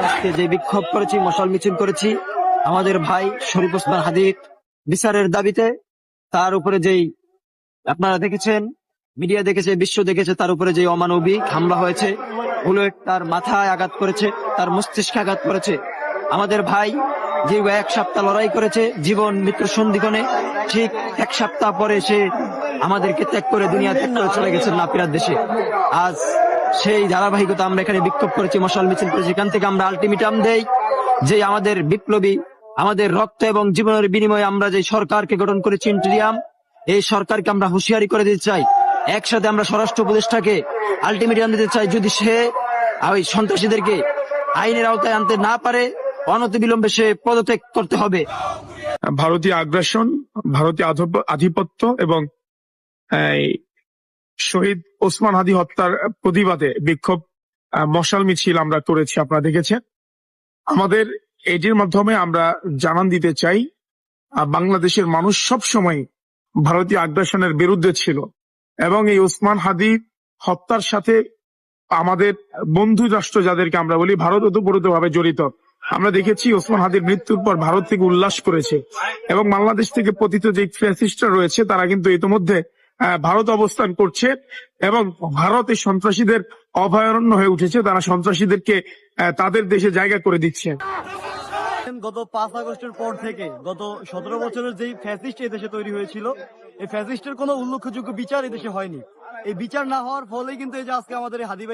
আজকে যে বিক্ষোভ করেছি, মশাল মিছিল করেছি, আমাদের ভাই শরীফ ওসমান হাদির বিচারের দাবিতে, তার উপরে যেই আপনারা দেখেছেন, মিডিয়া দেখেছে, বিশ্ব দেখেছে, তার উপরে যে অমানবিক হামলা হয়েছে, বুলেট তার মাথায় আঘাত করেছে, তার মস্তিষ্কে আঘাত করেছে। আমাদের ভাই যে 1 সপ্তাহ লড়াই করেছে জীবন মৃত্যুর সন্ধিক্ষণে, ঠিক 1 সপ্তাহ পরে সে আমাদেরকে ত্যাগ করে দুনিয়া ত্যাগ করে চলে গেছেন নাপিরার দেশে। আজ সেই ধারাবাহিকতা আমরা এখানে বিক্ষোভ করেছি, মশাল মিছিল করেছি। এখান থেকে আমরা আলটিমেটাম দেই যে আমাদের বিপ্লবী, আমাদের রক্ত এবং জীবনের বিনিময়ে আমরা যে সরকারকে গঠন করেছি ইন্টেরিয়াম, এই সরকারকে আমরা হুঁশিয়ারি করে দিতে চাই। একসাথে আমরা স্বরাষ্ট্র উপদেষ্টাকে আলটিমেটাম দিতে চাই, যদি সে ওই সন্ত্রাসীদেরকে আইনের আওতায় আনতে না পারে, অনতিবিলম্বে সে পদত্যাগ করতে হবে। ভারতীয় আগ্রাসন, ভারতীয় আধিপত্য এবং শহীদ ওসমান হাদি হত্যার প্রতিবাদে বিক্ষোভ মশাল মিছিল আমরা করেছি, আপনারা দেখেছেন। আমাদের এটির মাধ্যমে আমরা জানান দিতে চাই, বাংলাদেশের মানুষ সব সময় ভারতীয় আগ্রাসনের বিরুদ্ধে ছিল এবং এই ওসমান হাদি হত্যার সাথে আমাদের বন্ধু রাষ্ট্র যাদেরকে আমরা বলি, ভারত ওতপ্রোতভাবে জড়িত। আমরা দেখেছি ওসমান হাদির মৃত্যুর পর ভারত থেকে উল্লাস করেছে এবং বাংলাদেশ থেকে পতিত যে ফ্যাসিস্টরা রয়েছে তারা কিন্তু ইতিমধ্যে ভারত অবস্থান করছে এবং ভারত এই সন্ত্রাসীদের অভয়ারণ্য হয়ে উঠেছে। তারা সন্ত্রাসীদেরকে তাদের দেশে জায়গা করে দিচ্ছে। গত 5 আগস্টের পর থেকে গত 17 বছরের যেই ফ্যাসিস্ট এই দেশে তৈরি হয়েছিল, এই ফ্যাসিস্টের কোনো উল্লেখযোগ্য বিচার এই দেশে হয়নি। এই বিচার না হওয়ার ফলেই কিন্তু এই যে আজকে আমাদের হাদি ভাই